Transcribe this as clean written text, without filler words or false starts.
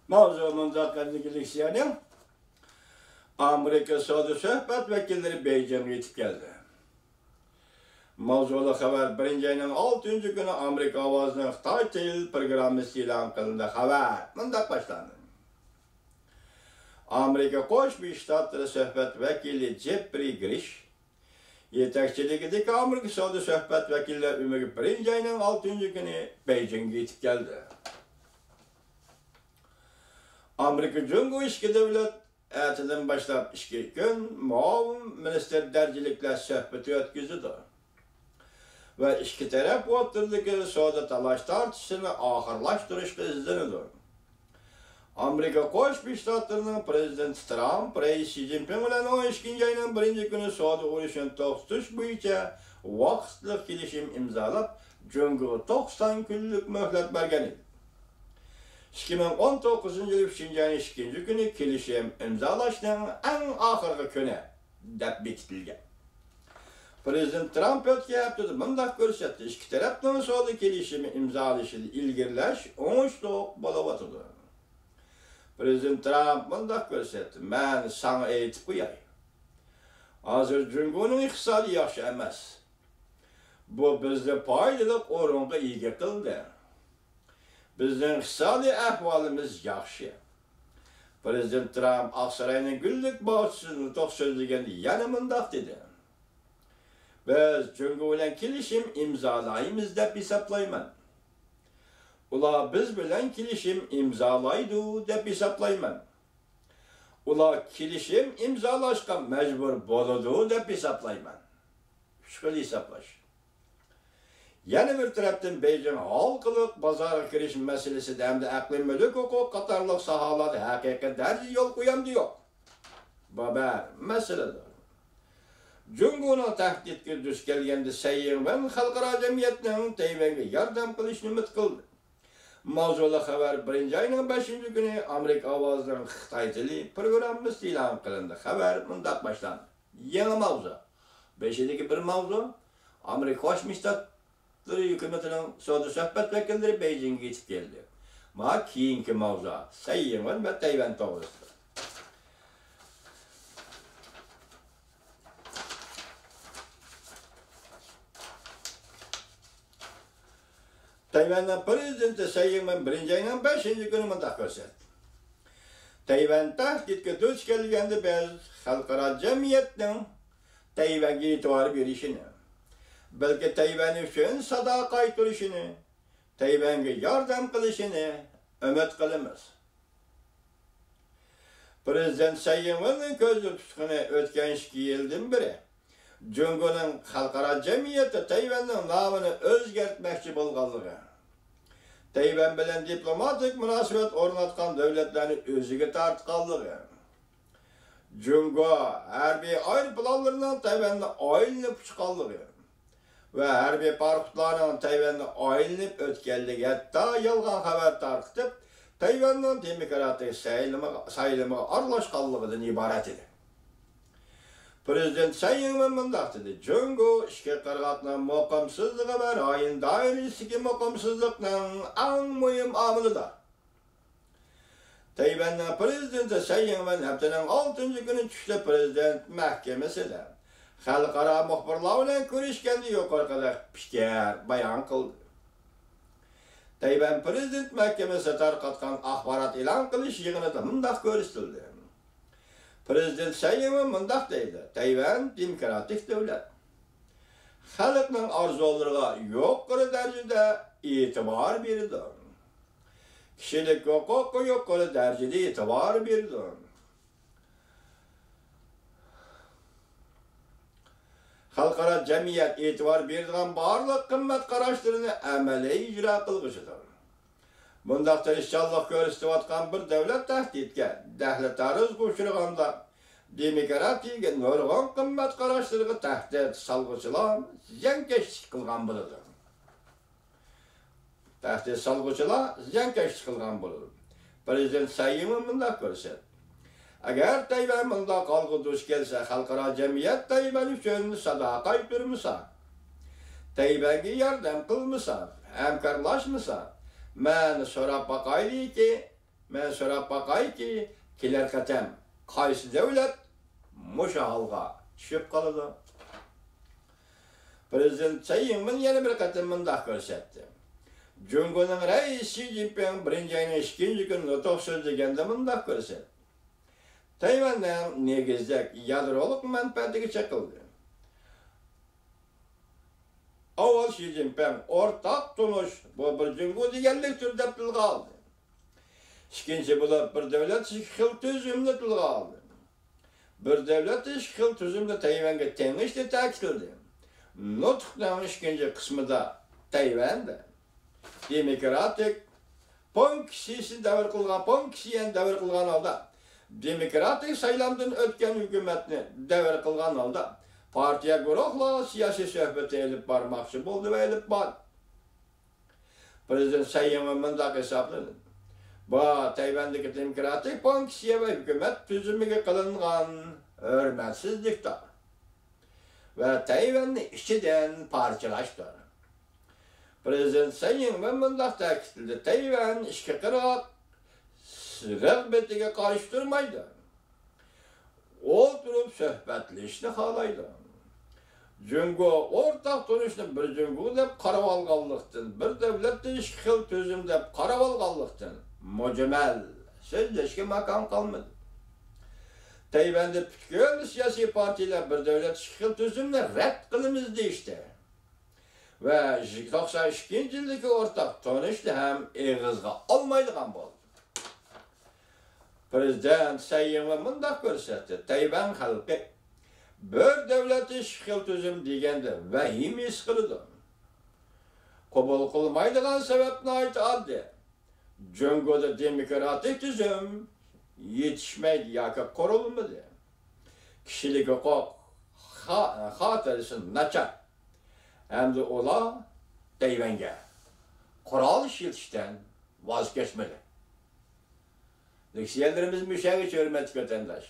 Mavzumunda Kazakistan Amerika Savdo Sohbat vakilleri Beyjan'a yetib keldi. Mavzuli xabar 1-ayning 6-kuni Amerika ovozining Xitoy til programmasi e'lon qilindi. Xabar bunday boshlandi. Amerika Qo'shma Shtatlari Sohbat vakili Jeffrey Grish yetakchiligidagi Amerika Savdo Sohbat vakillari umumi 1-ayning 6-kuni Beyjan'a yetib keldi. Amerika Cumhur ishki davlat atidan boshlab 2 kun muavin minister darajaliklar suhbati o'tkazdi. Ve ikki taraf o'rtasidagi savdo talash tortishini oxirlashtirishga izlanadi. Amerika Qo'shma Shtatlarining prezidenti Trump Rais Xi Jinping bilan 12-ayning 1-kuni savdo urushini to'xtatish bo'yicha vaqtli kelishim imzolab, Cumhurga 90 kunlik muhlat bergan edi. 2019-yil 3-ayning 2-kuni kelishim imzolashning eng oxirgi kuni deb bekitilgan. Prezident Trump o'tgan haftada bunday ko'rsatdi, ikki tarafning savdo kelishimi imzolashini ilgirlash o'ngishli bo'layotdi. Prezident Trump bunday ko'rsatdi, "Men sana aytib qo'yay. Hozir Cumhurning iqtisodiy yaxshi emas. Bu bizni foydali o'ringa ega qildi. Bizning iqtisodiy ahvolimiz yaxshi." Prezident Trump Oqsaroyning gullik bog'chisini to'xtatganda yana bunday dedi. "Biz Cumhur bilan kelishim imzolaymiz deb hisoblayman. Ular biz bilan kelishim imzolaydi deb hisoblayman. Ular kelishim imzolashga majbur bo'ladi deb hisoblayman." Shu hisoblash. Yana bir tarafdan Beyjan halqılık bozorga kirish masalasida hamda aqliy mulk huquq qatorliq sohalarda haqiqiy darajada yo'l qo'yamdi yo'q. Bu bir masaladir. Cumhurning tahdidga duch kelganda Sayyivan xalqaro jamiyatning Tayvanga yordam qilishni umid qildi. Mavzuli xabar 1-ayning 5-kuni Amerika ovozining Xitoy tili programmasi e'lon qilindi. Xabar bunday boshlandi. Yangi mavzu. 5-dagi bir mavzu Amerika Qo'shma Shtatlari hukumatining savdo suhbat vakillari Beyjanga yetib keldi. Ma keyingi mavzu Sayyivan va Tayvan to'g'risida. Tayvanning prezidenti Sayyivan 1-ayning 5-kuni bunday ko'rsatdi. Tayvan tahdidga duch kelganda biz xalqaro jamiyatning Tayvanga e'tibor berishini, balki Tayvan uchun sado qaytarishini, Tayvanga yordam qilishini umid qilamiz. Prezident Sayyivanning ko'zda tutqani o'tgan 2 yildan beri Cumhurning xalqaro jamiyati Tayvanning nomini o'zgartmoqchi bo'lganligi, Tayvan bilan diplomatik munosabat o'rnatgan davlatlarni o'ziga tortganligi, Cumhur harbiy aeroplanlarning Tayvanni aylanib chiqqanligi va harbiy parxodlarning Tayvanni aylanib o'tganligi, hatto yolg'on xabar tarqatib Tayvanning demokratik saylamiga aralashganligidan iborat edi. Prezident Sayyivan bunday dedi, "Cumhur ishga qirg'oqning muqimsizligi va rayon doirasidagi muqimsizlikning eng muhim omilidir." Tayvanning prezidenti Sayyivan haftaning 6-kuni tushda prezident mahkamasida xalqaro muxbirlar bilan ko'rishganda yuqorida fikr bayon qildi. Tayvan prezident mahkamasida tarqatgan axborot e'lon qilish yig'inida bunday ko'rsatildi. Prezident Sayyivan bunday deydi, "Tayvan demokratik davlat. Xalqning orzulariga yuqori darajada e'tibor berdi. Kishilik huquqiga yuqori darajada e'tibor berdi. Xalqaro jamiyat e'tibor beradigan barliq qimmat qarashlarini amaliy ijro qilg'uchidir. Bunday tirishchanlik ko'rsatayotgan bir davlat tahdidga, davlat tarixga uchraganda demokratiyaga nurg'un qimmat qarashlariga tahdid solg'uchilar ziyonkashlik qilgan bo'ladi. Tahdid solg'uchilar ziyonkashlik qilgan bo'ladi. Prezident Sayyivan bunday ko'rsatdi. Agar Tayvan bunday qolg'i duch kelsa, xalqaro jamiyat Tayvan uchun sadoqat qaytarmasa, Tayvanga yordam qilmasa, hamkorlashmasa, men so'rab boqaylikki, men so'rab bakay ki, keler qatam qaysi devlet muşa halga tushib qoladi. Prezident Tsai Ing-wen yana bir qatam mundaq ko'rsatdi. Jungoning raisi Xi Jinping birinchi ayning 2-chi kuni nutq so'zlaganda mundaq ko'rsatdi. Tayvanning negizdak yadroliq manfaatiga chaqildi. Avval Xi Jinping o'rtaq tunish bu bir jungo deganlik turda tilga oldi. İkinci bo'lib bir davlat ikki xil tuzumni tilga oldi. Bir davlat ikki xil tuzumda Tayvanga tengishni ta'kidladi. Nutqning ikkinchi qismida Tayvanda demokratik Ponksiyasi davr qilgan, Ponksiyan davr qilgan holda, demokratik saylamdan o'tgan hukumatni davr qilgan holda partiya guruhlar siyosiy suhbat elib bormoqchi bo'ldi va elib bor. Prezident Tsai Ing-wen mundaq hisobladi. Bu Tayvandagi demokratik Ponksiya va hukumat tuzumiga qilingan hurmatsizlikdir va Tayvanni ichidan parchalashdir. Prezident Tsai Ing-wen mundaq ta'kidladi. Tayvan ikki qirg'oq rag'batiga qarshi turmaydi. O'tirib suhbatlashishni xohlaydi. Jungo o'rtaq turishni bir jungo deb qarab olganlikdan, bir davlatda ikki xil tuzum deb qarab olganlikdan mujmal so'zlashga makon qolmadi. Tayvanda butkul siyosiy partiyalar bir davlat ikki xil tuzumni rad qilamiz deyishdi. Ve 92-yildagi o'rtaq tunishni ham eg'izga olmaydigan bo'ldi. Prezident Tsai Ing-wen mundaq ko'rsatdi. Tayvan xalqi bir davlat ikki xil tuzum deganda vahim his qiladi. Qabul qilmaydigan sababni aytadi. Jungoda demokratik tuzum yetishmaydi yoki qurilmadi. Kishilik huquq xotirasi nachar. Hamda ular Tayvanga qurol ishlatishdan voz kechmadi. Leksiyalarimiz mushaga hurmatli vatandosh.